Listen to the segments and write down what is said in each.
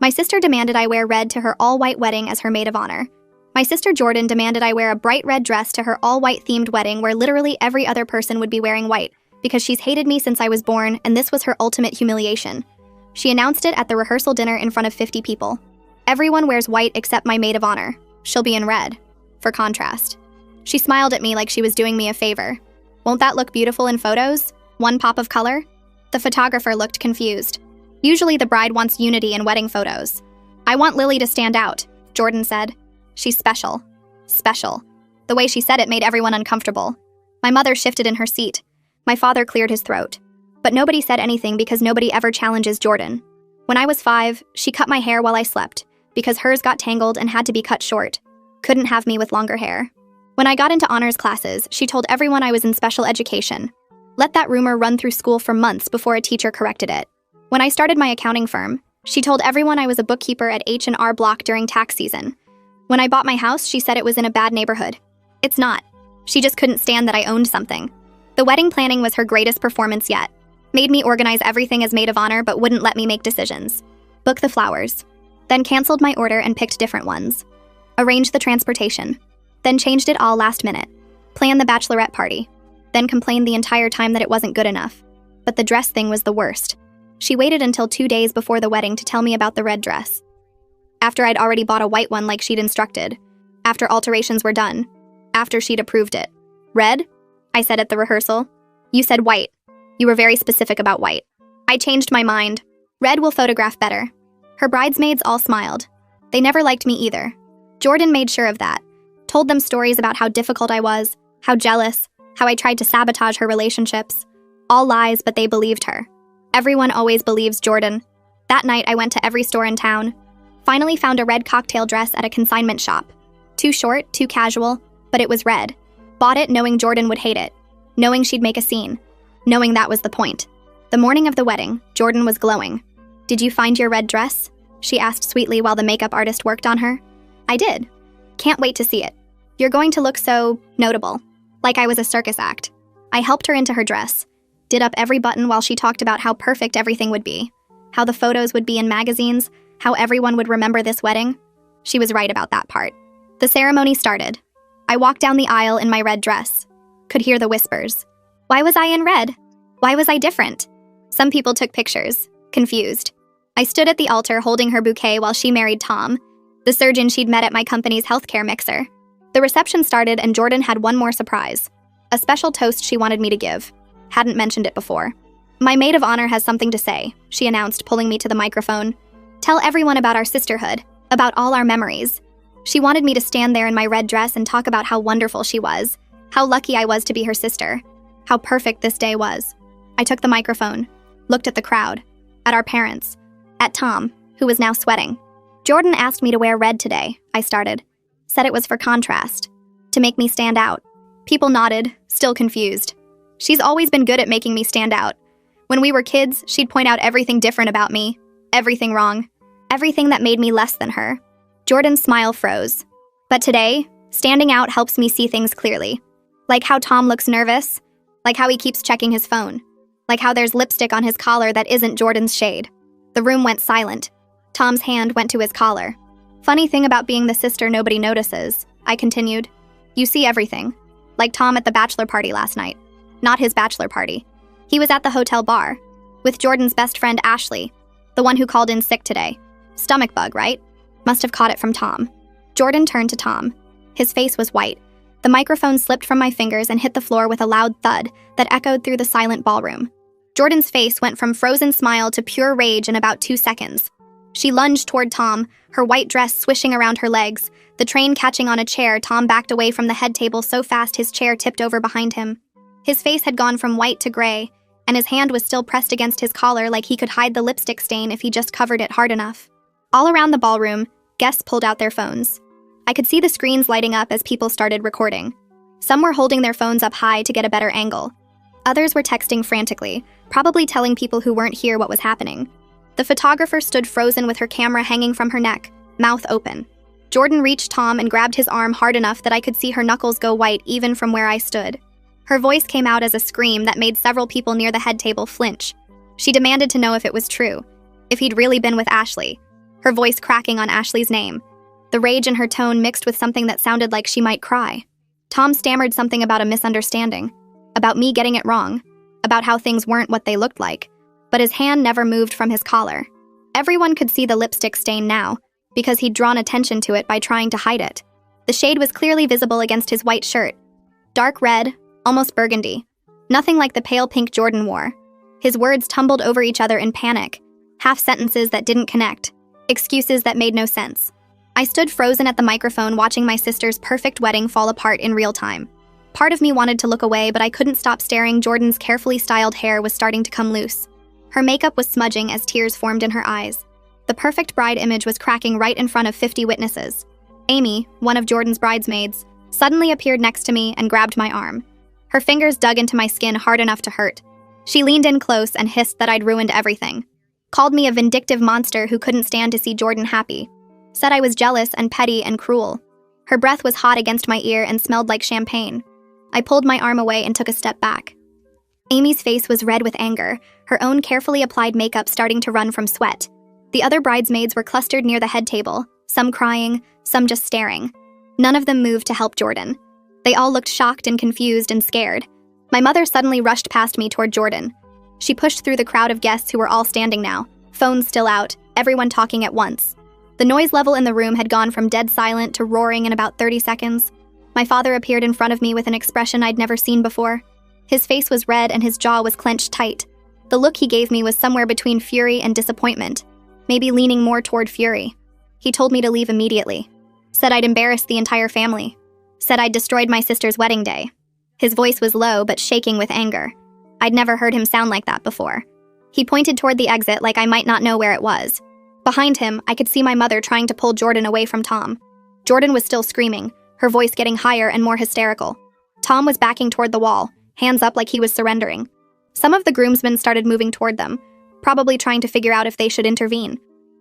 My sister demanded I wear red to her all-white wedding as her maid of honor. My sister Jordan demanded I wear a bright red dress to her all-white themed wedding where literally every other person would be wearing white, because she's hated me since I was born, and this was her ultimate humiliation. She announced it at the rehearsal dinner in front of 50 people. Everyone wears white except my maid of honor. She'll be in red, for contrast. She smiled at me like she was doing me a favor. Won't that look beautiful in photos? One pop of color? The photographer looked confused. Usually the bride wants unity in wedding photos. I want Lily to stand out, Jordan said. She's special. Special. The way she said it made everyone uncomfortable. My mother shifted in her seat. My father cleared his throat. But nobody said anything because nobody ever challenges Jordan. When I was 5, she cut my hair while I slept, because hers got tangled and had to be cut short. Couldn't have me with longer hair. When I got into honors classes, she told everyone I was in special education. Let that rumor run through school for months before a teacher corrected it. When I started my accounting firm, she told everyone I was a bookkeeper at H&R Block during tax season. When I bought my house, she said it was in a bad neighborhood. It's not. She just couldn't stand that I owned something. The wedding planning was her greatest performance yet. Made me organize everything as maid of honor but wouldn't let me make decisions. Book the flowers. Then canceled my order and picked different ones. Arranged the transportation. Then changed it all last minute. Planned the bachelorette party. Then complained the entire time that it wasn't good enough. But the dress thing was the worst. She waited until 2 days before the wedding to tell me about the red dress. After I'd already bought a white one like she'd instructed. After alterations were done. After she'd approved it. Red? I said at the rehearsal. You said white. You were very specific about white. I changed my mind. Red will photograph better. Her bridesmaids all smiled. They never liked me either. Jordan made sure of that. Told them stories about how difficult I was, how jealous, how I tried to sabotage her relationships. All lies, but they believed her. Everyone always believes Jordan. That night, I went to every store in town. Finally found a red cocktail dress at a consignment shop. Too short, too casual, but it was red. Bought it knowing Jordan would hate it. Knowing she'd make a scene. Knowing that was the point. The morning of the wedding, Jordan was glowing. Did you find your red dress? She asked sweetly while the makeup artist worked on her. I did. Can't wait to see it. You're going to look so notable. Like I was a circus act. I helped her into her dress. Did up every button while she talked about how perfect everything would be. How the photos would be in magazines. How everyone would remember this wedding. She was right about that part. The ceremony started. I walked down the aisle in my red dress. Could hear the whispers. Why was I in red? Why was I different? Some people took pictures, confused. I stood at the altar holding her bouquet while she married Tom, the surgeon she'd met at my company's healthcare mixer. The reception started and Jordan had one more surprise. A special toast she wanted me to give. Hadn't mentioned it before. My maid of honor has something to say, she announced, pulling me to the microphone. Tell everyone about our sisterhood, about all our memories. She wanted me to stand there in my red dress and talk about how wonderful she was, how lucky I was to be her sister. How perfect this day was. I took the microphone, looked at the crowd, at our parents, at Tom, who was now sweating. Jordan asked me to wear red today, I started. Said it was for contrast, to make me stand out. People nodded, still confused. She's always been good at making me stand out. When we were kids, she'd point out everything different about me, everything wrong, everything that made me less than her. Jordan's smile froze. But today, standing out helps me see things clearly. Like how Tom looks nervous, like how he keeps checking his phone, like how there's lipstick on his collar that isn't Jordan's shade. The room went silent. Tom's hand went to his collar. Funny thing about being the sister nobody notices, I continued. You see everything. Like Tom at the bachelor party last night. Not his bachelor party. He was at the hotel bar, with Jordan's best friend Ashley, the one who called in sick today. Stomach bug, right? Must have caught it from Tom. Jordan turned to Tom. His face was white. The microphone slipped from my fingers and hit the floor with a loud thud that echoed through the silent ballroom. Jordan's face went from frozen smile to pure rage in about 2 seconds. She lunged toward Tom, her white dress swishing around her legs. The train catching on a chair, Tom backed away from the head table so fast his chair tipped over behind him. His face had gone from white to gray, and his hand was still pressed against his collar like he could hide the lipstick stain if he just covered it hard enough. All around the ballroom, guests pulled out their phones. I could see the screens lighting up as people started recording. Some were holding their phones up high to get a better angle. Others were texting frantically, probably telling people who weren't here what was happening. The photographer stood frozen with her camera hanging from her neck, mouth open. Jordan reached Tom and grabbed his arm hard enough that I could see her knuckles go white even from where I stood. Her voice came out as a scream that made several people near the head table flinch. She demanded to know if it was true, if he'd really been with Ashley. her voice cracking on Ashley's name. The rage in her tone mixed with something that sounded like she might cry. Tom stammered something about a misunderstanding, about me getting it wrong, about how things weren't what they looked like, but his hand never moved from his collar. Everyone could see the lipstick stain now, because he'd drawn attention to it by trying to hide it. The shade was clearly visible against his white shirt. Dark red, almost burgundy. Nothing like the pale pink Jordan wore. His words tumbled over each other in panic, half sentences that didn't connect, excuses that made no sense. I stood frozen at the microphone watching my sister's perfect wedding fall apart in real time. Part of me wanted to look away, but I couldn't stop staring. Jordan's carefully styled hair was starting to come loose. Her makeup was smudging as tears formed in her eyes. The perfect bride image was cracking right in front of 50 witnesses. Amy, one of Jordan's bridesmaids, suddenly appeared next to me and grabbed my arm. Her fingers dug into my skin hard enough to hurt. She leaned in close and hissed that I'd ruined everything. Called me a vindictive monster who couldn't stand to see Jordan happy. Said I was jealous and petty and cruel. Her breath was hot against my ear and smelled like champagne. I pulled my arm away and took a step back. Amy's face was red with anger, her own carefully applied makeup starting to run from sweat. The other bridesmaids were clustered near the head table, some crying, some just staring. None of them moved to help Jordan. They all looked shocked and confused and scared. My mother suddenly rushed past me toward Jordan. She pushed through the crowd of guests who were all standing now, phones still out, everyone talking at once. The noise level in the room had gone from dead silent to roaring in about 30 seconds. My father appeared in front of me with an expression I'd never seen before. His face was red and his jaw was clenched tight. The look he gave me was somewhere between fury and disappointment, maybe leaning more toward fury. He told me to leave immediately. Said I'd embarrassed the entire family. Said I'd destroyed my sister's wedding day. His voice was low but shaking with anger. I'd never heard him sound like that before. He pointed toward the exit like I might not know where it was. Behind him, I could see my mother trying to pull Jordan away from Tom. Jordan was still screaming, her voice getting higher and more hysterical. Tom was backing toward the wall, hands up like he was surrendering. Some of the groomsmen started moving toward them, probably trying to figure out if they should intervene.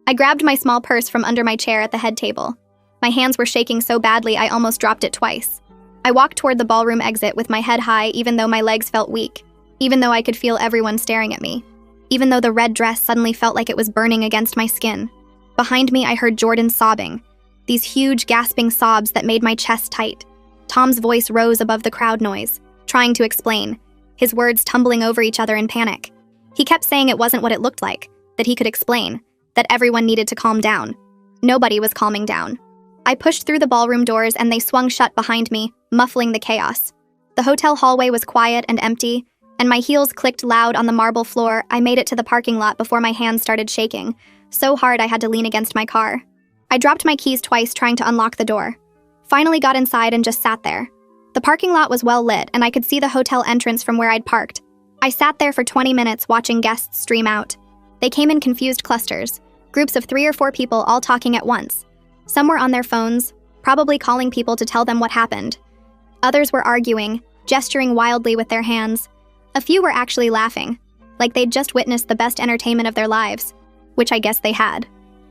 I grabbed my small purse from under my chair at the head table. My hands were shaking so badly I almost dropped it twice. I walked toward the ballroom exit with my head high even though my legs felt weak, even though I could feel everyone staring at me, even though the red dress suddenly felt like it was burning against my skin. Behind me, I heard Jordan sobbing, these huge gasping sobs that made my chest tight. Tom's voice rose above the crowd noise, trying to explain, his words tumbling over each other in panic. He kept saying it wasn't what it looked like, that he could explain, that everyone needed to calm down. Nobody was calming down. I pushed through the ballroom doors and they swung shut behind me, muffling the chaos. The hotel hallway was quiet and empty, and my heels clicked loud on the marble floor. I made it to the parking lot before my hands started shaking, so hard I had to lean against my car. I dropped my keys twice trying to unlock the door. Finally got inside and just sat there. The parking lot was well lit and I could see the hotel entrance from where I'd parked. I sat there for 20 minutes watching guests stream out. They came in confused clusters, groups of 3 or 4 people all talking at once. Some were on their phones, probably calling people to tell them what happened. Others were arguing, gesturing wildly with their hands. A few were actually laughing, like they'd just witnessed the best entertainment of their lives, which I guess they had.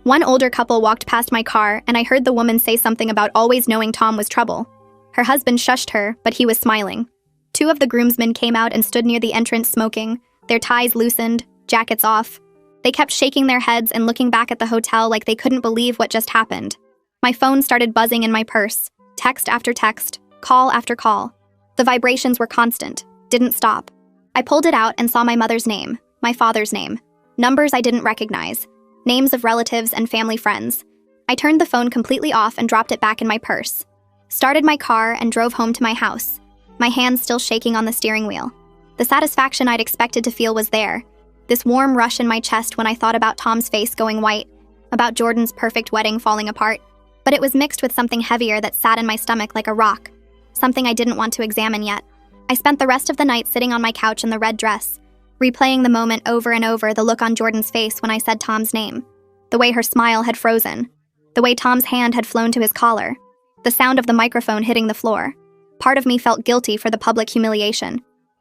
One older couple walked past my car and I heard the woman say something about always knowing Tom was trouble. Her husband shushed her, but he was smiling. 2 of the groomsmen came out and stood near the entrance smoking, their ties loosened, jackets off. They kept shaking their heads and looking back at the hotel like they couldn't believe what just happened. My phone started buzzing in my purse, text after text, call after call. The vibrations were constant, didn't stop. I pulled it out and saw my mother's name, my father's name, numbers I didn't recognize, names of relatives and family friends. I turned the phone completely off and dropped it back in my purse. Started my car and drove home to my house, my hands still shaking on the steering wheel. The satisfaction I'd expected to feel was there, this warm rush in my chest when I thought about Tom's face going white, about Jordan's perfect wedding falling apart. But it was mixed with something heavier that sat in my stomach like a rock, something I didn't want to examine yet. I spent the rest of the night sitting on my couch in the red dress, replaying the moment over and over, the look on Jordan's face when I said Tom's name, the way her smile had frozen, the way Tom's hand had flown to his collar, the sound of the microphone hitting the floor. Part of me felt guilty for the public humiliation,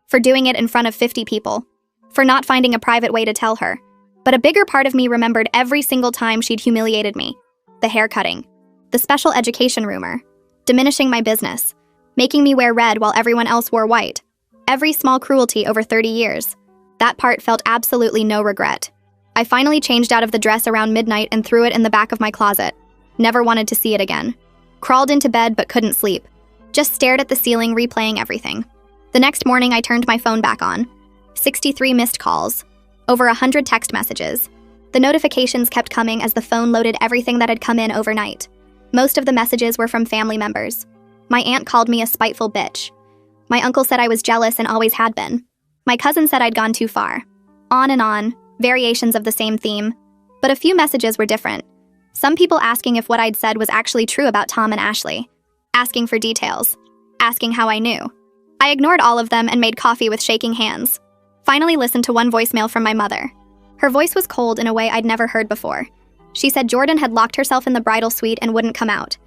for doing it in front of 50 people, for not finding a private way to tell her. But a bigger part of me remembered every single time she'd humiliated me. The haircutting, the special education rumor, diminishing my business, making me wear red while everyone else wore white. Every small cruelty over 30 years. That part felt absolutely no regret. I finally changed out of the dress around midnight and threw it in the back of my closet. Never wanted to see it again. Crawled into bed but couldn't sleep. Just stared at the ceiling, replaying everything. The next morning, I turned my phone back on. 63 missed calls. Over 100 text messages. The notifications kept coming as the phone loaded everything that had come in overnight. Most of the messages were from family members. My aunt called me a spiteful bitch. My uncle said I was jealous and always had been. My cousin said I'd gone too far. On, variations of the same theme. But a few messages were different. Some people asking if what I'd said was actually true about Tom and Ashley. Asking for details. Asking how I knew. I ignored all of them and made coffee with shaking hands. Finally listened to one voicemail from my mother. Her voice was cold in a way I'd never heard before. She said Jordan had locked herself in the bridal suite and wouldn't come out.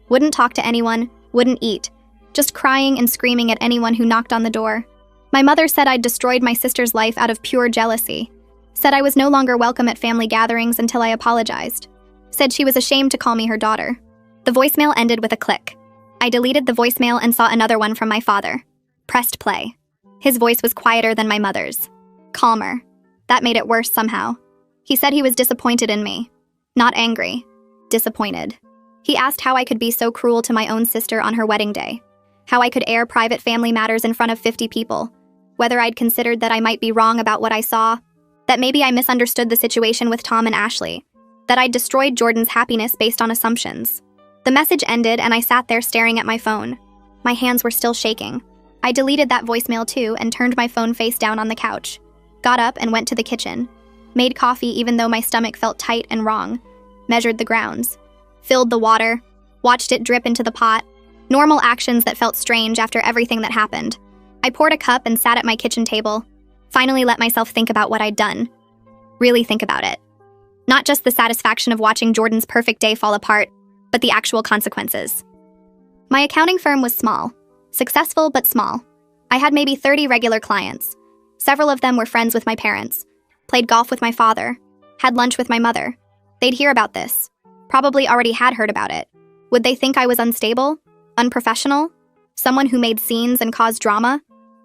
Wouldn't talk to anyone, wouldn't eat. Just crying and screaming at anyone who knocked on the door. My mother said I'd destroyed my sister's life out of pure jealousy. Said I was no longer welcome at family gatherings until I apologized. Said she was ashamed to call me her daughter. The voicemail ended with a click. I deleted the voicemail and saw another one from my father. Pressed play. His voice was quieter than my mother's. Calmer. That made it worse somehow. He said he was disappointed in me. Not angry. Disappointed. He asked how I could be so cruel to my own sister on her wedding day. How I could air private family matters in front of 50 people. Whether I'd considered that I might be wrong about what I saw. That maybe I misunderstood the situation with Tom and Ashley. That I'd destroyed Jordan's happiness based on assumptions. The message ended and I sat there staring at my phone. My hands were still shaking. I deleted that voicemail too and turned my phone face down on the couch. Got up and went to the kitchen. Made coffee even though my stomach felt tight and wrong. Measured the grounds. Filled the water. Watched it drip into the pot. Normal actions that felt strange after everything that happened. I poured a cup and sat at my kitchen table. Finally let myself think about what I'd done. Really think about it. Not just the satisfaction of watching Jordan's perfect day fall apart, but the actual consequences. My accounting firm was small. Successful, but small. I had maybe 30 regular clients. Several of them were friends with my parents. Played golf with my father. Had lunch with my mother. They'd hear about this. Probably already had heard about it. Would they think I was unstable? Unprofessional? Someone who made scenes and caused drama?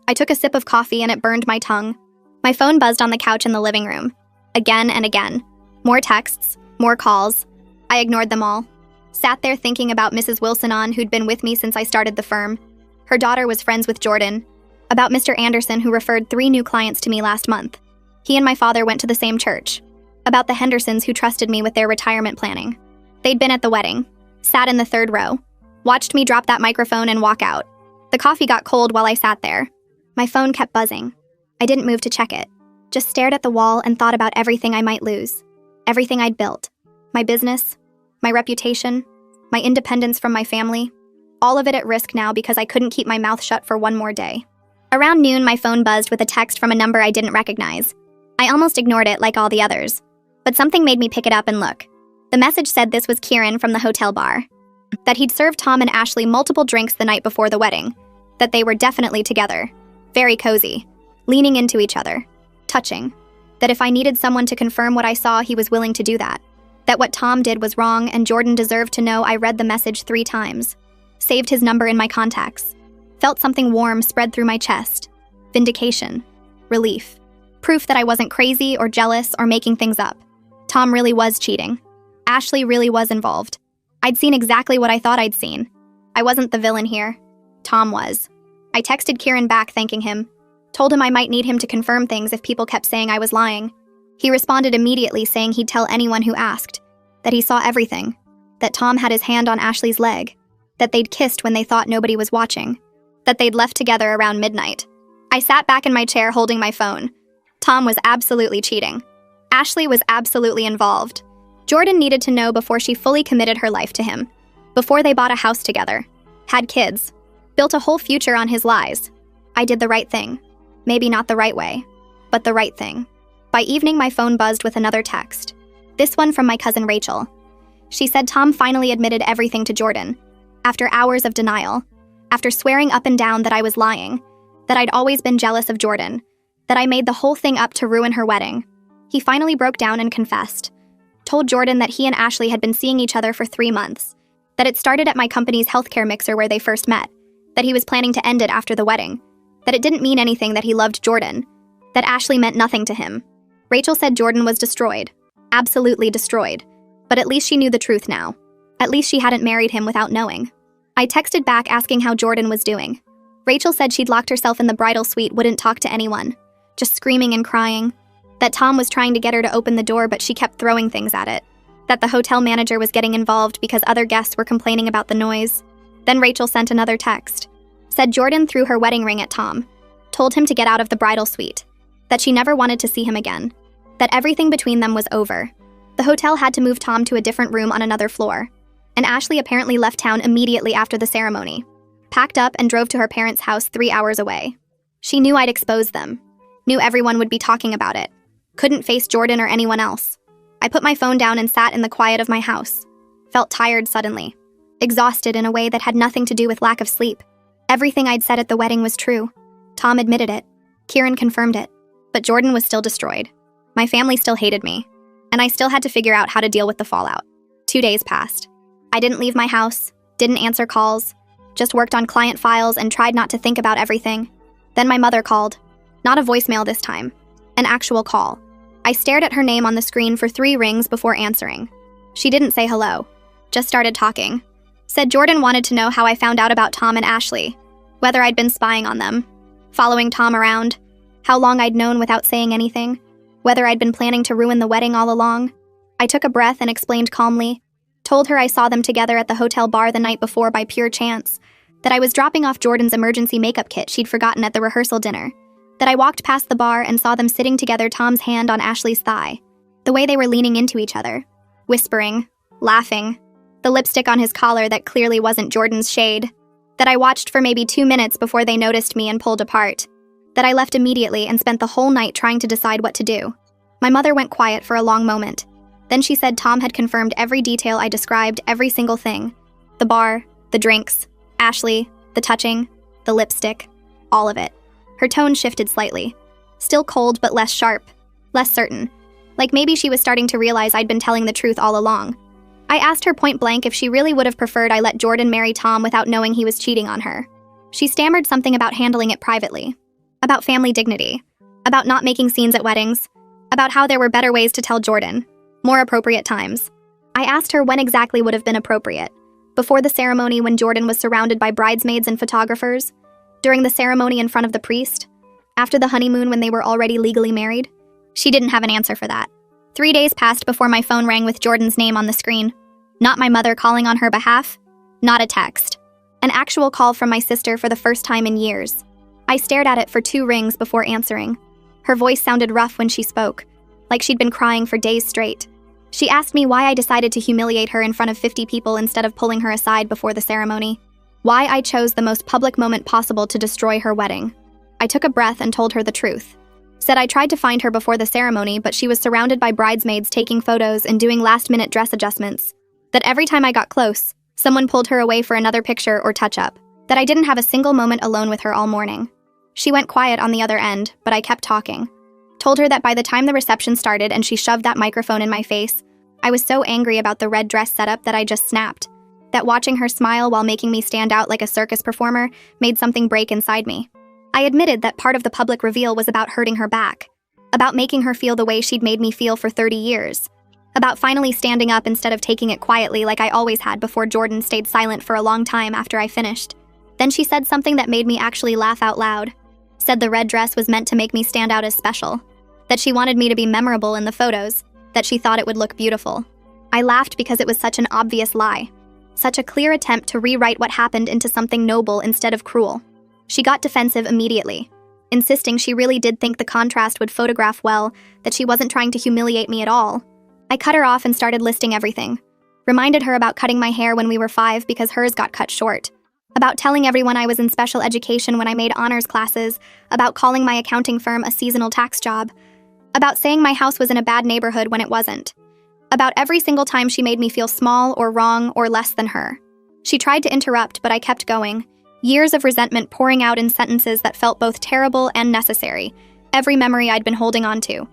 I took a sip of coffee and it burned my tongue. My phone buzzed on the couch in the living room. Again and again. More texts, more calls. I ignored them all. Sat there thinking about Mrs. Wilson who'd been with me since I started the firm. Her daughter was friends with Jordan. About Mr. Anderson who referred 3 new clients to me last month. He and my father went to the same church. About the Hendersons who trusted me with their retirement planning. They'd been at the wedding. Sat in the 3rd row. Watched me drop that microphone and walk out. The coffee got cold while I sat there. My phone kept buzzing. I didn't move to check it. Just stared at the wall and thought about everything I might lose. Everything I'd built. My business. My reputation. My independence from my family. All of it at risk now because I couldn't keep my mouth shut for one more day. Around noon, my phone buzzed with a text from a number I didn't recognize. I almost ignored it like all the others. But something made me pick it up and look. The message said this was Kieran from the hotel bar. That he'd served Tom and Ashley multiple drinks the night before the wedding. That they were definitely together. Very cozy. Leaning into each other. Touching. That if I needed someone to confirm what I saw, he was willing to do that. That what Tom did was wrong and Jordan deserved to know I read the message 3 times. Saved his number in my contacts. Felt something warm spread through my chest. Vindication. Relief. Proof that I wasn't crazy or jealous or making things up. Tom really was cheating. Ashley really was involved. I'd seen exactly what I thought I'd seen. I wasn't the villain here. Tom was. I texted Kieran back thanking him. Told him I might need him to confirm things if people kept saying I was lying. He responded immediately saying he'd tell anyone who asked. That he saw everything. That Tom had his hand on Ashley's leg. That they'd kissed when they thought nobody was watching. That they'd left together around midnight. I sat back in my chair holding my phone. Tom was absolutely cheating. Ashley was absolutely involved. Jordan needed to know before she fully committed her life to him. Before they bought a house together. Had kids. Built a whole future on his lies. I did the right thing. Maybe not the right way, but the right thing. By evening, my phone buzzed with another text. This one from my cousin Rachel. She said Tom finally admitted everything to Jordan. After hours of denial. After swearing up and down that I was lying. That I'd always been jealous of Jordan. That I made the whole thing up to ruin her wedding. He finally broke down and confessed. Told Jordan that he and Ashley had been seeing each other for 3 months. That it started at my company's healthcare mixer where they first met. That he was planning to end it after the wedding. That it didn't mean anything that he loved Jordan. That Ashley meant nothing to him. Rachel said Jordan was destroyed. Absolutely destroyed. But at least she knew the truth now. At least she hadn't married him without knowing. I texted back asking how Jordan was doing. Rachel said she'd locked herself in the bridal suite, wouldn't talk to anyone. Just screaming and crying. That Tom was trying to get her to open the door, but she kept throwing things at it. That the hotel manager was getting involved because other guests were complaining about the noise. Then Rachel sent another text. Said Jordan threw her wedding ring at Tom. Told him to get out of the bridal suite. That she never wanted to see him again. That everything between them was over. The hotel had to move Tom to a different room on another floor. And Ashley apparently left town immediately after the ceremony. Packed up and drove to her parents' house 3 hours away. She knew I'd expose them. Knew everyone would be talking about it. Couldn't face Jordan or anyone else. I put my phone down and sat in the quiet of my house. Felt tired suddenly. Exhausted in a way that had nothing to do with lack of sleep. Everything I'd said at the wedding was true. Tom admitted it. Kieran confirmed it. But Jordan was still destroyed. My family still hated me. And I still had to figure out how to deal with the fallout. 2 days passed. I didn't leave my house, didn't answer calls, just worked on client files and tried not to think about everything. Then my mother called. Not a voicemail this time. An actual call. I stared at her name on the screen for 3 rings before answering. She didn't say hello. Just started talking. Said Jordan wanted to know how I found out about Tom and Ashley. Whether I'd been spying on them. Following Tom around. How long I'd known without saying anything. Whether I'd been planning to ruin the wedding all along. I took a breath and explained calmly. Told her I saw them together at the hotel bar the night before by pure chance. That I was dropping off Jordan's emergency makeup kit she'd forgotten at the rehearsal dinner. That I walked past the bar and saw them sitting together, Tom's hand on Ashley's thigh. The way they were leaning into each other. Whispering. Laughing. The lipstick on his collar that clearly wasn't Jordan's shade. That I watched for maybe 2 minutes before they noticed me and pulled apart. That I left immediately and spent the whole night trying to decide what to do. My mother went quiet for a long moment. Then she said Tom had confirmed every detail I described, every single thing. The bar, the drinks, Ashley, the touching, the lipstick, all of it. Her tone shifted slightly. Still cold, but less sharp, less certain. Like maybe she was starting to realize I'd been telling the truth all along. I asked her point blank if she really would have preferred I let Jordan marry Tom without knowing he was cheating on her. She stammered something about handling it privately. About family dignity. About not making scenes at weddings. About how there were better ways to tell Jordan. More appropriate times. I asked her when exactly would have been appropriate. Before the ceremony when Jordan was surrounded by bridesmaids and photographers? During the ceremony in front of the priest? After the honeymoon when they were already legally married? She didn't have an answer for that. 3 days passed before my phone rang with Jordan's name on the screen. Not my mother calling on her behalf. Not a text. An actual call from my sister for the first time in years. I stared at it for 2 rings before answering. Her voice sounded rough when she spoke, like she'd been crying for days straight. She asked me why I decided to humiliate her in front of 50 people instead of pulling her aside before the ceremony. Why I chose the most public moment possible to destroy her wedding. I took a breath and told her the truth. Said I tried to find her before the ceremony, but she was surrounded by bridesmaids taking photos and doing last-minute dress adjustments. That every time I got close, someone pulled her away for another picture or touch-up. That I didn't have a single moment alone with her all morning. She went quiet on the other end, but I kept talking. Told her that by the time the reception started and she shoved that microphone in my face, I was so angry about the red dress setup that I just snapped. That watching her smile while making me stand out like a circus performer made something break inside me. I admitted that part of the public reveal was about hurting her back. About making her feel the way she'd made me feel for 30 years. About finally standing up instead of taking it quietly like I always had before Jordan stayed silent for a long time after I finished. Then she said something that made me actually laugh out loud. Said the red dress was meant to make me stand out as special. That she wanted me to be memorable in the photos. That she thought it would look beautiful. I laughed because it was such an obvious lie. Such a clear attempt to rewrite what happened into something noble instead of cruel. She got defensive immediately, insisting she really did think the contrast would photograph well, that she wasn't trying to humiliate me at all. I cut her off and started listing everything. Reminded her about cutting my hair when we were 5 because hers got cut short. About telling everyone I was in special education when I made honors classes. About calling my accounting firm a seasonal tax job. About saying my house was in a bad neighborhood when it wasn't. About every single time she made me feel small or wrong or less than her. She tried to interrupt, but I kept going. Years of resentment pouring out in sentences that felt both terrible and necessary. Every memory I'd been holding on to.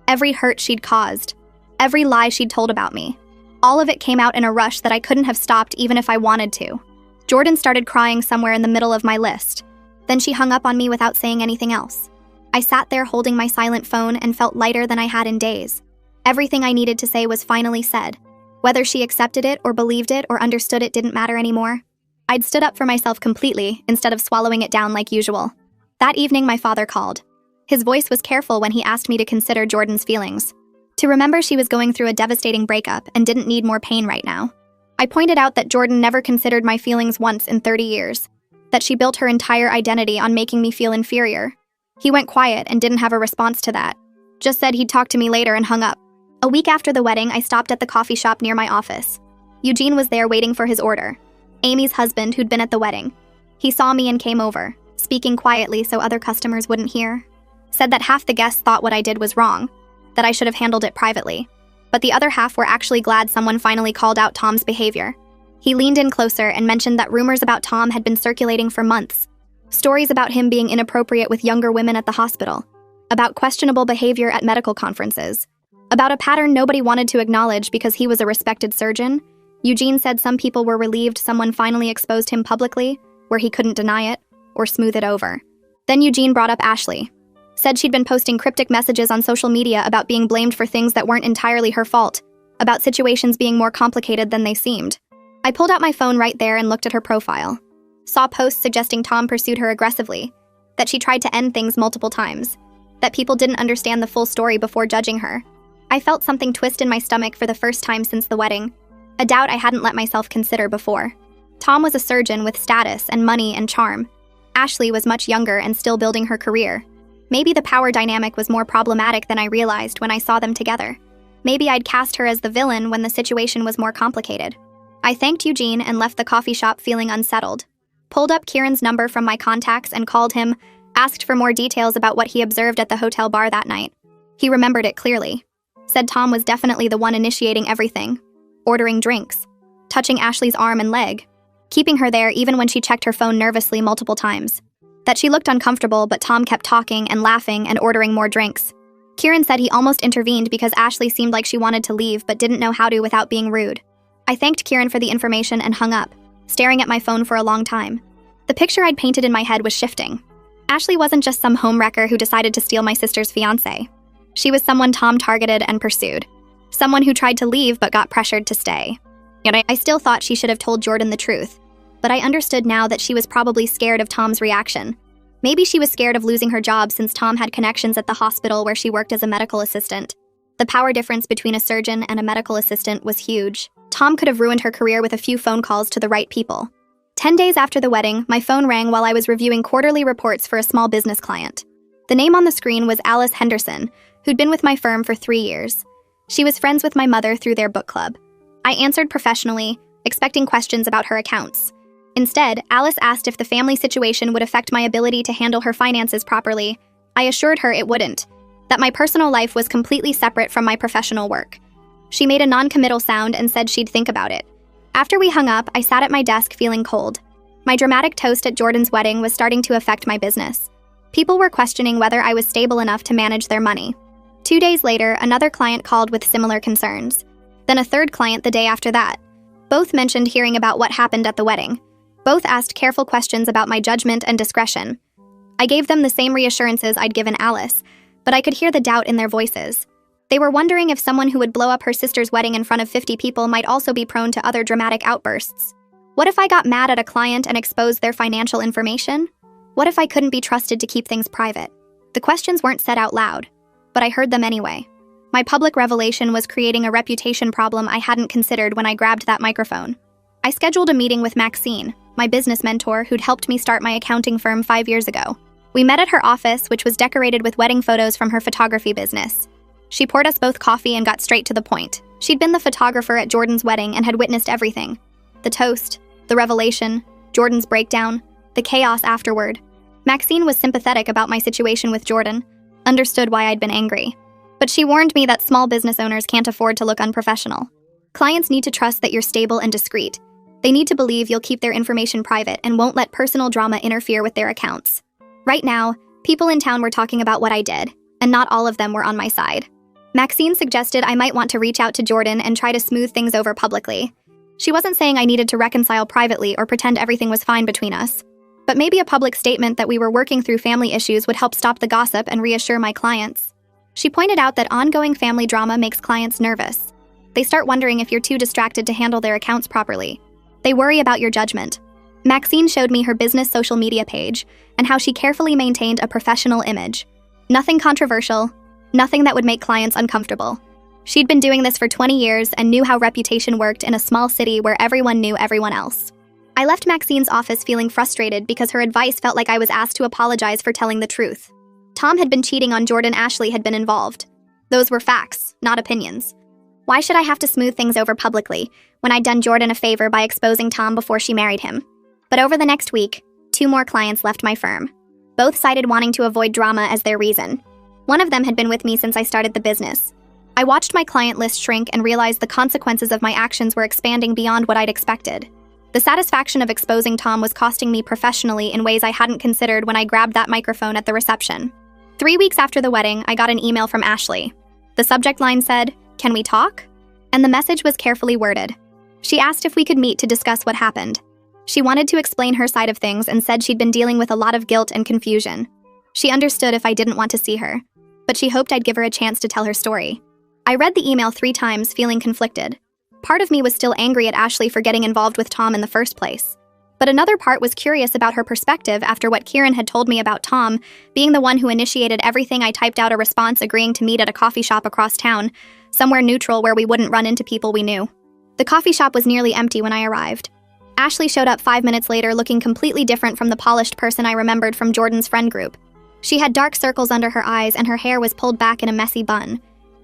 Every hurt she'd caused. Every lie she'd told about me. All of it came out in a rush that I couldn't have stopped even if I wanted to. Jordan started crying somewhere in the middle of my list. Then she hung up on me without saying anything else. I sat there holding my silent phone and felt lighter than I had in days. Everything I needed to say was finally said. Whether she accepted it or believed it or understood it didn't matter anymore. I'd stood up for myself completely instead of swallowing it down like usual. That evening, my father called. His voice was careful when he asked me to consider Jordan's feelings. To remember she was going through a devastating breakup and didn't need more pain right now. I pointed out that Jordan never considered my feelings once in 30 years. That she built her entire identity on making me feel inferior. He went quiet and didn't have a response to that. Just said he'd talk to me later and hung up. A week after the wedding, I stopped at the coffee shop near my office. Eugene was there waiting for his order. Amy's husband, who'd been at the wedding. He saw me and came over, speaking quietly so other customers wouldn't hear. Said that half the guests thought what I did was wrong, that I should have handled it privately. But the other half were actually glad someone finally called out Tom's behavior. He leaned in closer and mentioned that rumors about Tom had been circulating for months. Stories about him being inappropriate with younger women at the hospital. About questionable behavior at medical conferences. About a pattern nobody wanted to acknowledge because he was a respected surgeon. Eugene said some people were relieved someone finally exposed him publicly, where he couldn't deny it, or smooth it over. Then Eugene brought up Ashley. Said she'd been posting cryptic messages on social media about being blamed for things that weren't entirely her fault, about situations being more complicated than they seemed. I pulled out my phone right there and looked at her profile. Saw posts suggesting Tom pursued her aggressively, that she tried to end things multiple times, that people didn't understand the full story before judging her. I felt something twist in my stomach for the first time since the wedding, a doubt I hadn't let myself consider before. Tom was a surgeon with status and money and charm. Ashley was much younger and still building her career. Maybe the power dynamic was more problematic than I realized when I saw them together. Maybe I'd cast her as the villain when the situation was more complicated. I thanked Eugene and left the coffee shop feeling unsettled. Pulled up Kieran's number from my contacts and called him, asked for more details about what he observed at the hotel bar that night. He remembered it clearly. Said Tom was definitely the one initiating everything. Ordering drinks. Touching Ashley's arm and leg. Keeping her there even when she checked her phone nervously multiple times. That she looked uncomfortable, but Tom kept talking and laughing and ordering more drinks. Kieran said he almost intervened because Ashley seemed like she wanted to leave but didn't know how to without being rude. I thanked Kieran for the information and hung up, staring at my phone for a long time. The picture I'd painted in my head was shifting. Ashley wasn't just some homewrecker who decided to steal my sister's fiancé. She was someone Tom targeted and pursued. Someone who tried to leave but got pressured to stay. Yet I still thought she should have told Jordan the truth. But I understood now that she was probably scared of Tom's reaction. Maybe she was scared of losing her job since Tom had connections at the hospital where she worked as a medical assistant. The power difference between a surgeon and a medical assistant was huge. Tom could have ruined her career with a few phone calls to the right people. 10 days after the wedding, my phone rang while I was reviewing quarterly reports for a small business client. The name on the screen was Alice Henderson, who'd been with my firm for 3 years. She was friends with my mother through their book club. I answered professionally, expecting questions about her accounts. Instead, Alice asked if the family situation would affect my ability to handle her finances properly. I assured her it wouldn't, that my personal life was completely separate from my professional work. She made a non-committal sound and said she'd think about it. After we hung up, I sat at my desk feeling cold. My dramatic toast at Jordan's wedding was starting to affect my business. People were questioning whether I was stable enough to manage their money. 2 days later, another client called with similar concerns. Then a third client the day after that. Both mentioned hearing about what happened at the wedding. Both asked careful questions about my judgment and discretion. I gave them the same reassurances I'd given Alice, but I could hear the doubt in their voices. They were wondering if someone who would blow up her sister's wedding in front of 50 people might also be prone to other dramatic outbursts. What if I got mad at a client and exposed their financial information? What if I couldn't be trusted to keep things private? The questions weren't said out loud, but I heard them anyway. My public revelation was creating a reputation problem I hadn't considered when I grabbed that microphone. I scheduled a meeting with Maxine, my business mentor who'd helped me start my accounting firm 5 years ago. We met at her office, which was decorated with wedding photos from her photography business. She poured us both coffee and got straight to the point. She'd been the photographer at Jordan's wedding and had witnessed everything. The toast, the revelation, Jordan's breakdown, the chaos afterward. Maxine was sympathetic about my situation with Jordan, understood why I'd been angry. But she warned me that small business owners can't afford to look unprofessional. Clients need to trust that you're stable and discreet. They need to believe you'll keep their information private and won't let personal drama interfere with their accounts. Right now, people in town were talking about what I did, and not all of them were on my side. Maxine suggested I might want to reach out to Jordan and try to smooth things over publicly. She wasn't saying I needed to reconcile privately or pretend everything was fine between us. But maybe a public statement that we were working through family issues would help stop the gossip and reassure my clients. She pointed out that ongoing family drama makes clients nervous. They start wondering if you're too distracted to handle their accounts properly. They worry about your judgment. Maxine showed me her business social media page and how she carefully maintained a professional image. Nothing controversial, nothing that would make clients uncomfortable. She'd been doing this for 20 years and knew how reputation worked in a small city where everyone knew everyone else. I left Maxine's office feeling frustrated because her advice felt like I was asked to apologize for telling the truth. Tom had been cheating on Jordan. Ashley had been involved. Those were facts, not opinions. Why should I have to smooth things over publicly when I'd done Jordan a favor by exposing Tom before she married him? But over the next week, 2 more clients left my firm. Both cited wanting to avoid drama as their reason. One of them had been with me since I started the business. I watched my client list shrink and realized the consequences of my actions were expanding beyond what I'd expected. The satisfaction of exposing Tom was costing me professionally in ways I hadn't considered when I grabbed that microphone at the reception. 3 weeks after the wedding, I got an email from Ashley. The subject line said, "Can we talk?" And the message was carefully worded. She asked if we could meet to discuss what happened. She wanted to explain her side of things and said she'd been dealing with a lot of guilt and confusion. She understood if I didn't want to see her, but she hoped I'd give her a chance to tell her story. I read the email 3 times, feeling conflicted. Part of me was still angry at Ashley for getting involved with Tom in the first place. But another part was curious about her perspective after what Kieran had told me about Tom being the one who initiated everything. I typed out a response agreeing to meet at a coffee shop across town, somewhere neutral where we wouldn't run into people we knew. The coffee shop was nearly empty when I arrived. Ashley showed up 5 minutes later looking completely different from the polished person I remembered from Jordan's friend group. She had dark circles under her eyes and her hair was pulled back in a messy bun.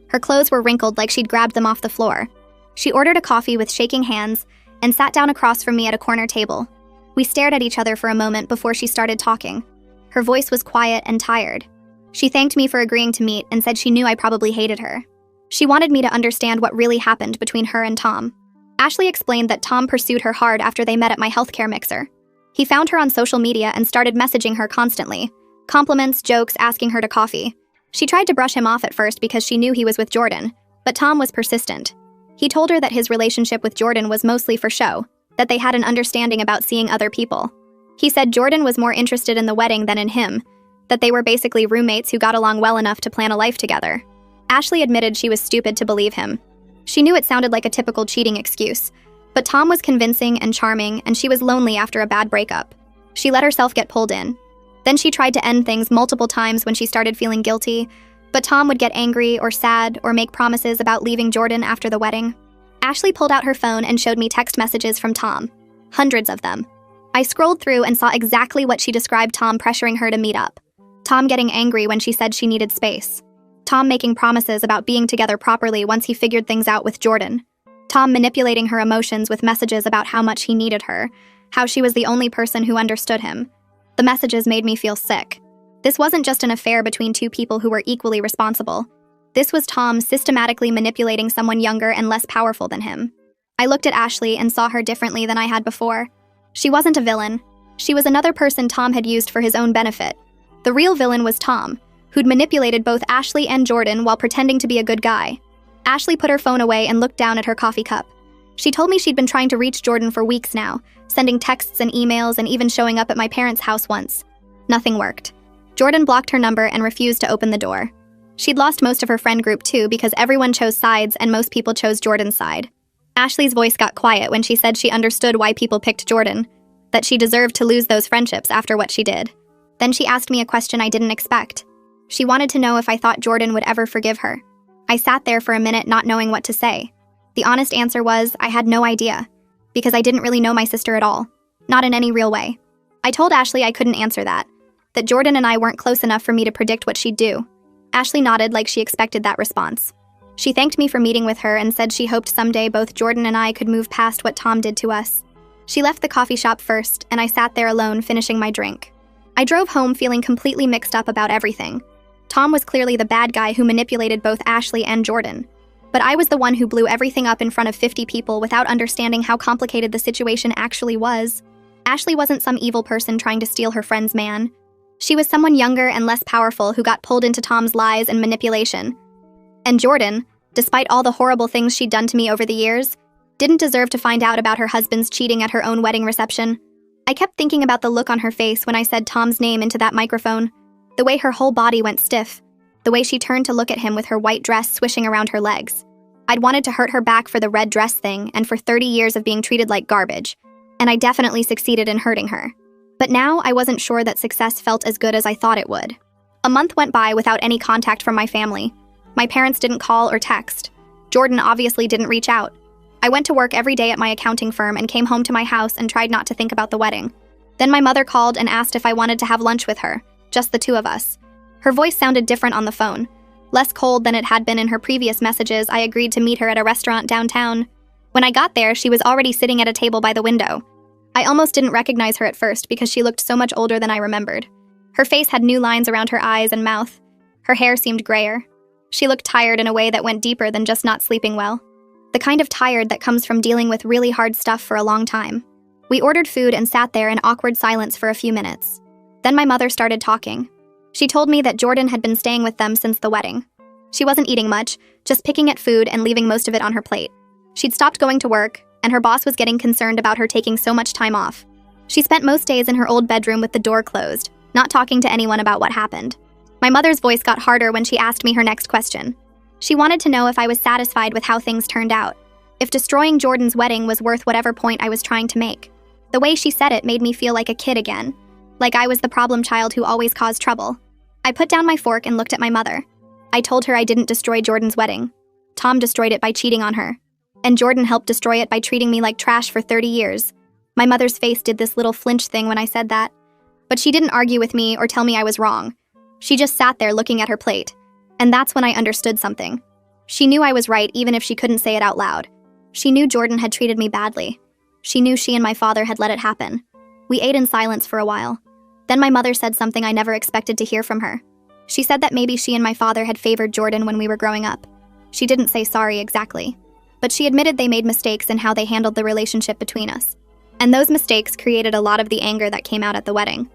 Her clothes were wrinkled like she'd grabbed them off the floor. She ordered a coffee with shaking hands and sat down across from me at a corner table. We stared at each other for a moment before she started talking. Her voice was quiet and tired. She thanked me for agreeing to meet and said she knew I probably hated her. She wanted me to understand what really happened between her and Tom. Ashley explained that Tom pursued her hard after they met at my healthcare mixer. He found her on social media and started messaging her constantly. Compliments, jokes, asking her to coffee. She tried to brush him off at first because she knew he was with Jordan, but Tom was persistent. He told her that his relationship with Jordan was mostly for show, that they had an understanding about seeing other people. He said Jordan was more interested in the wedding than in him, that they were basically roommates who got along well enough to plan a life together. Ashley admitted she was stupid to believe him. She knew it sounded like a typical cheating excuse, but Tom was convincing and charming, and she was lonely after a bad breakup. She let herself get pulled in. Then she tried to end things multiple times when she started feeling guilty, but Tom would get angry or sad or make promises about leaving Jordan after the wedding. Ashley pulled out her phone and showed me text messages from Tom. Hundreds of them. I scrolled through and saw exactly what she described: Tom pressuring her to meet up. Tom getting angry when she said she needed space. Tom making promises about being together properly once he figured things out with Jordan. Tom manipulating her emotions with messages about how much he needed her, how she was the only person who understood him. The messages made me feel sick. This wasn't just an affair between 2 people who were equally responsible. This was Tom systematically manipulating someone younger and less powerful than him. I looked at Ashley and saw her differently than I had before. She wasn't a villain. She was another person Tom had used for his own benefit. The real villain was Tom, who'd manipulated both Ashley and Jordan while pretending to be a good guy. Ashley put her phone away and looked down at her coffee cup. She told me she'd been trying to reach Jordan for weeks now, sending texts and emails and even showing up at my parents' house once. Nothing worked. Jordan blocked her number and refused to open the door. She'd lost most of her friend group too because everyone chose sides and most people chose Jordan's side. Ashley's voice got quiet when she said she understood why people picked Jordan, that she deserved to lose those friendships after what she did. Then she asked me a question I didn't expect. She wanted to know if I thought Jordan would ever forgive her. I sat there for a minute not knowing what to say. The honest answer was I had no idea, because I didn't really know my sister at all, not in any real way. I told Ashley I couldn't answer that Jordan and I weren't close enough for me to predict what she'd do. Ashley nodded like she expected that response. She thanked me for meeting with her and said she hoped someday both Jordan and I could move past what Tom did to us. She left the coffee shop first, and I sat there alone finishing my drink. I drove home feeling completely mixed up about everything. Tom was clearly the bad guy who manipulated both Ashley and Jordan. But I was the one who blew everything up in front of 50 people without understanding how complicated the situation actually was. Ashley wasn't some evil person trying to steal her friend's man. She was someone younger and less powerful who got pulled into Tom's lies and manipulation. And Jordan, despite all the horrible things she'd done to me over the years, didn't deserve to find out about her husband's cheating at her own wedding reception. I kept thinking about the look on her face when I said Tom's name into that microphone, the way her whole body went stiff, the way she turned to look at him with her white dress swishing around her legs. I'd wanted to hurt her back for the red dress thing and for 30 years of being treated like garbage, and I definitely succeeded in hurting her. But now I wasn't sure that success felt as good as I thought it would. A month went by without any contact from my family. My parents didn't call or text. Jordan obviously didn't reach out. I went to work every day at my accounting firm and came home to my house and tried not to think about the wedding. Then my mother called and asked if I wanted to have lunch with her, just the two of us. Her voice sounded different on the phone. Less cold than it had been in her previous messages, I agreed to meet her at a restaurant downtown. When I got there, she was already sitting at a table by the window. I almost didn't recognize her at first because she looked so much older than I remembered. Her face had new lines around her eyes and mouth. Her hair seemed grayer. She looked tired in a way that went deeper than just not sleeping well. The kind of tired that comes from dealing with really hard stuff for a long time. We ordered food and sat there in awkward silence for a few minutes. Then my mother started talking. She told me that Jordan had been staying with them since the wedding. She wasn't eating much, just picking at food and leaving most of it on her plate. She'd stopped going to work, and her boss was getting concerned about her taking so much time off. She spent most days in her old bedroom with the door closed, not talking to anyone about what happened. My mother's voice got harder when she asked me her next question. She wanted to know if I was satisfied with how things turned out, if destroying Jordan's wedding was worth whatever point I was trying to make. The way she said it made me feel like a kid again, like I was the problem child who always caused trouble. I put down my fork and looked at my mother. I told her I didn't destroy Jordan's wedding. Tom destroyed it by cheating on her. And Jordan helped destroy it by treating me like trash for 30 years. My mother's face did this little flinch thing when I said that. But she didn't argue with me or tell me I was wrong. She just sat there looking at her plate. And that's when I understood something. She knew I was right even if she couldn't say it out loud. She knew Jordan had treated me badly. She knew she and my father had let it happen. We ate in silence for a while. Then my mother said something I never expected to hear from her. She said that maybe she and my father had favored Jordan when we were growing up. She didn't say sorry exactly, but she admitted they made mistakes in how they handled the relationship between us. And those mistakes created a lot of the anger that came out at the wedding.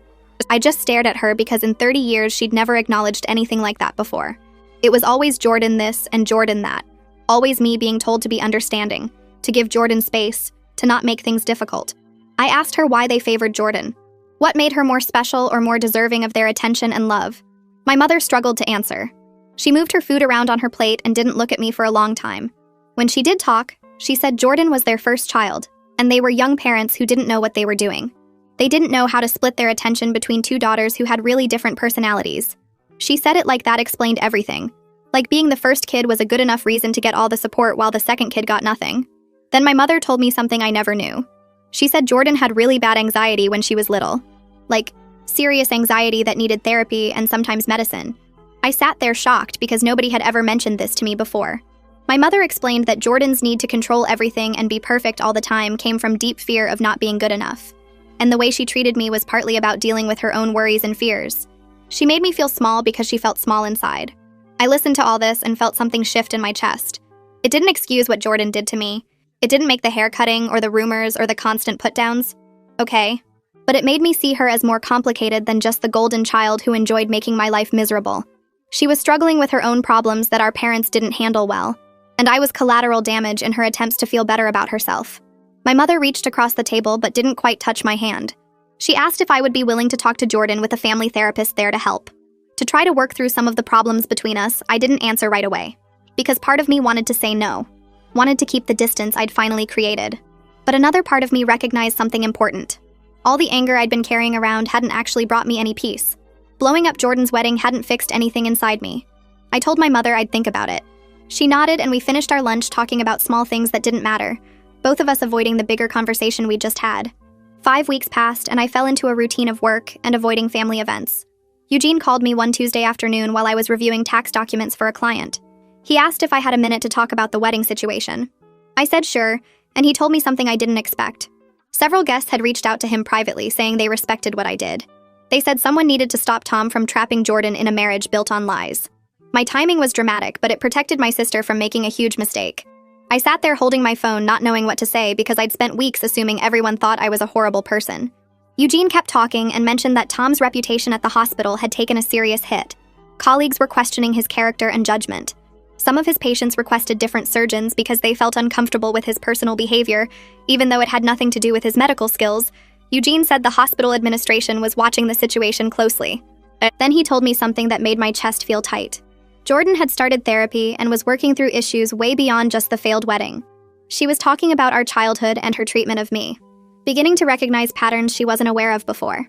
I just stared at her because in 30 years she'd never acknowledged anything like that before. It was always Jordan this and Jordan that. Always me being told to be understanding, to give Jordan space, to not make things difficult. I asked her why they favored Jordan. What made her more special or more deserving of their attention and love? My mother struggled to answer. She moved her food around on her plate and didn't look at me for a long time. When she did talk, she said Jordan was their first child, and they were young parents who didn't know what they were doing. They didn't know how to split their attention between two daughters who had really different personalities. She said it like that explained everything. Like being the first kid was a good enough reason to get all the support while the second kid got nothing. Then my mother told me something I never knew. She said Jordan had really bad anxiety when she was little. Like, serious anxiety that needed therapy and sometimes medicine. I sat there shocked because nobody had ever mentioned this to me before. My mother explained that Jordan's need to control everything and be perfect all the time came from deep fear of not being good enough. And the way she treated me was partly about dealing with her own worries and fears. She made me feel small because she felt small inside. I listened to all this and felt something shift in my chest. It didn't excuse what Jordan did to me. It didn't make the hair cutting or the rumors or the constant put-downs. Okay. But it made me see her as more complicated than just the golden child who enjoyed making my life miserable. She was struggling with her own problems that our parents didn't handle well, and I was collateral damage in her attempts to feel better about herself. My mother reached across the table but didn't quite touch my hand. She asked if I would be willing to talk to Jordan with a family therapist there to help. To try to work through some of the problems between us, I didn't answer right away, because part of me wanted to say no, wanted to keep the distance I'd finally created. But another part of me recognized something important. All the anger I'd been carrying around hadn't actually brought me any peace. Blowing up Jordan's wedding hadn't fixed anything inside me. I told my mother I'd think about it. She nodded and we finished our lunch talking about small things that didn't matter, both of us avoiding the bigger conversation we'd just had. 5 weeks passed and I fell into a routine of work and avoiding family events. Eugene called me one Tuesday afternoon while I was reviewing tax documents for a client. He asked if I had a minute to talk about the wedding situation. I said sure, and he told me something I didn't expect. Several guests had reached out to him privately saying they respected what I did. They said someone needed to stop Tom from trapping Jordan in a marriage built on lies. My timing was dramatic, but it protected my sister from making a huge mistake. I sat there holding my phone, not knowing what to say because I'd spent weeks assuming everyone thought I was a horrible person. Eugene kept talking and mentioned that Tom's reputation at the hospital had taken a serious hit. Colleagues were questioning his character and judgment. Some of his patients requested different surgeons because they felt uncomfortable with his personal behavior, even though it had nothing to do with his medical skills, Eugene said the hospital administration was watching the situation closely. Then he told me something that made my chest feel tight. Jordan had started therapy and was working through issues way beyond just the failed wedding. She was talking about our childhood and her treatment of me, beginning to recognize patterns she wasn't aware of before.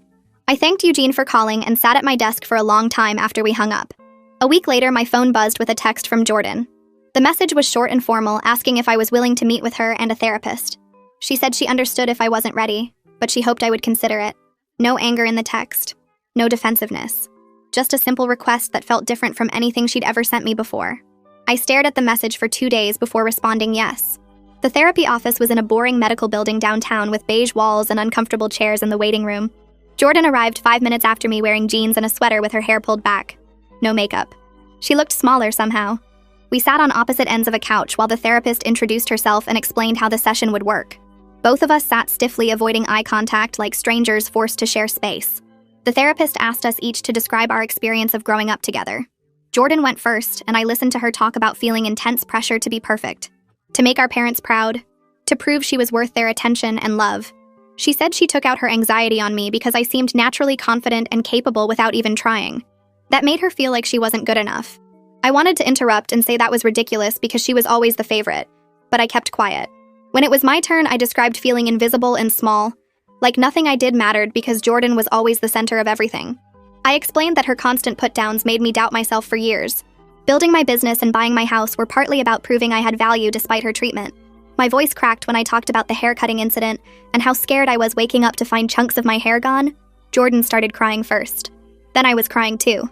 I thanked Eugene for calling and sat at my desk for a long time after we hung up. A week later, my phone buzzed with a text from Jordan. The message was short and formal, asking if I was willing to meet with her and a therapist. She said she understood if I wasn't ready, but she hoped I would consider it. No anger in the text. No defensiveness. Just a simple request that felt different from anything she'd ever sent me before. I stared at the message for 2 days before responding yes. The therapy office was in a boring medical building downtown with beige walls and uncomfortable chairs in the waiting room. Jordan arrived 5 minutes after me wearing jeans and a sweater with her hair pulled back. No makeup. She looked smaller somehow. We sat on opposite ends of a couch while the therapist introduced herself and explained how the session would work. Both of us sat stiffly, avoiding eye contact like strangers forced to share space. The therapist asked us each to describe our experience of growing up together. Jordan went first, and I listened to her talk about feeling intense pressure to be perfect, to make our parents proud, to prove she was worth their attention and love. She said she took out her anxiety on me because I seemed naturally confident and capable without even trying. That made her feel like she wasn't good enough. I wanted to interrupt and say that was ridiculous because she was always the favorite, but I kept quiet. When it was my turn, I described feeling invisible and small, like nothing I did mattered because Jordan was always the center of everything. I explained that her constant put-downs made me doubt myself for years. Building my business and buying my house were partly about proving I had value despite her treatment. My voice cracked when I talked about the haircutting incident and how scared I was waking up to find chunks of my hair gone. Jordan started crying first. Then I was crying too.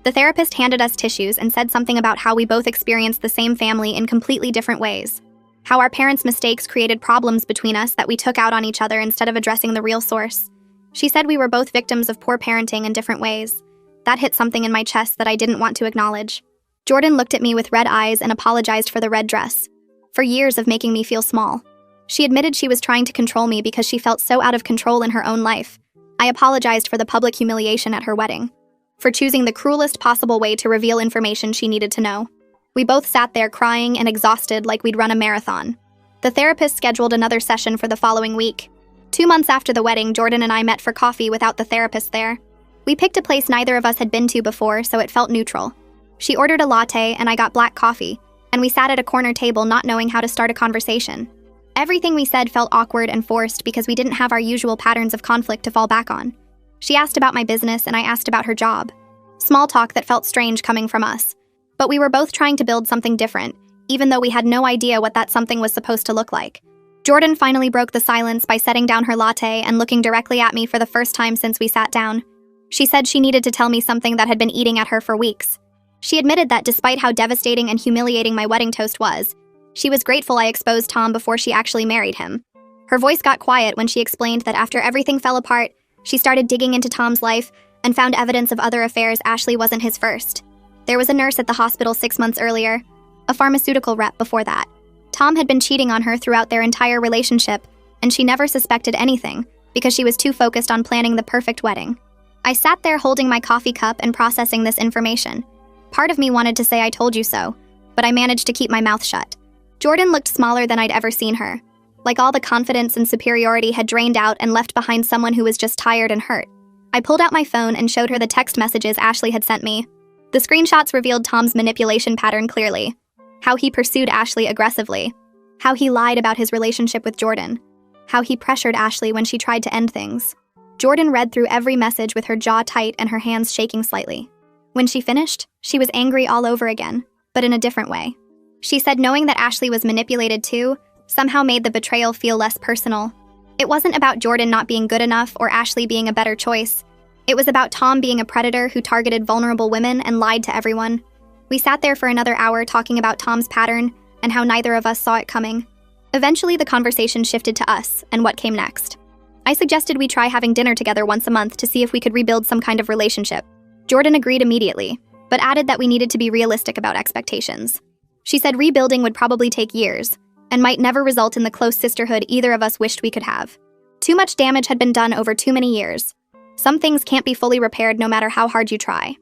The therapist handed us tissues and said something about how we both experienced the same family in completely different ways. How our parents' mistakes created problems between us that we took out on each other instead of addressing the real source. She said we were both victims of poor parenting in different ways. That hit something in my chest that I didn't want to acknowledge. Jordan looked at me with red eyes and apologized for the red dress. For years of making me feel small. She admitted she was trying to control me because she felt so out of control in her own life. I apologized for the public humiliation at her wedding. For choosing the cruelest possible way to reveal information she needed to know. We both sat there crying and exhausted like we'd run a marathon. The therapist scheduled another session for the following week. 2 months after the wedding, Jordan and I met for coffee without the therapist there. We picked a place neither of us had been to before, so it felt neutral. She ordered a latte and I got black coffee, and we sat at a corner table not knowing how to start a conversation. Everything we said felt awkward and forced because we didn't have our usual patterns of conflict to fall back on. She asked about my business and I asked about her job. Small talk that felt strange coming from us. But we were both trying to build something different, even though we had no idea what that something was supposed to look like. Jordan finally broke the silence by setting down her latte and looking directly at me for the first time since we sat down. She said she needed to tell me something that had been eating at her for weeks. She admitted that despite how devastating and humiliating my wedding toast was, she was grateful I exposed Tom before she actually married him. Her voice got quiet when she explained that after everything fell apart, she started digging into Tom's life and found evidence of other affairs. Ashley wasn't his first. There was a nurse at the hospital 6 months earlier, a pharmaceutical rep before that. Tom had been cheating on her throughout their entire relationship, and she never suspected anything because she was too focused on planning the perfect wedding. I sat there holding my coffee cup and processing this information. Part of me wanted to say I told you so, but I managed to keep my mouth shut. Jordan looked smaller than I'd ever seen her, like all the confidence and superiority had drained out and left behind someone who was just tired and hurt. I pulled out my phone and showed her the text messages Ashley had sent me. The screenshots revealed Tom's manipulation pattern clearly. How he pursued Ashley aggressively. How he lied about his relationship with Jordan. How he pressured Ashley when she tried to end things. Jordan read through every message with her jaw tight and her hands shaking slightly. When she finished, she was angry all over again, but in a different way. She said knowing that Ashley was manipulated too somehow made the betrayal feel less personal. It wasn't about Jordan not being good enough or Ashley being a better choice. It was about Tom being a predator who targeted vulnerable women and lied to everyone. We sat there for another hour talking about Tom's pattern and how neither of us saw it coming. Eventually, the conversation shifted to us and what came next. I suggested we try having dinner together once a month to see if we could rebuild some kind of relationship. Jordan agreed immediately, but added that we needed to be realistic about expectations. She said rebuilding would probably take years and might never result in the close sisterhood either of us wished we could have. Too much damage had been done over too many years. Some things can't be fully repaired no matter how hard you try.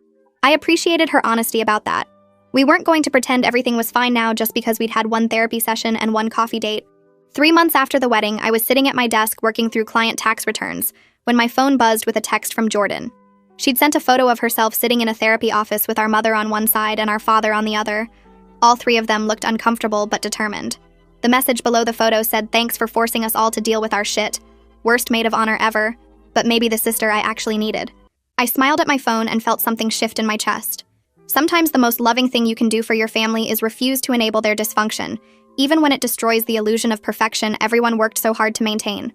I appreciated her honesty about that. We weren't going to pretend everything was fine now just because we'd had one therapy session and one coffee date. 3 months after the wedding, I was sitting at my desk working through client tax returns when my phone buzzed with a text from Jordan. She'd sent a photo of herself sitting in a therapy office with our mother on one side and our father on the other. All three of them looked uncomfortable but determined. The message below the photo said, "Thanks for forcing us all to deal with our shit. Worst maid of honor ever, but maybe the sister I actually needed." I smiled at my phone and felt something shift in my chest. Sometimes the most loving thing you can do for your family is refuse to enable their dysfunction, even when it destroys the illusion of perfection everyone worked so hard to maintain.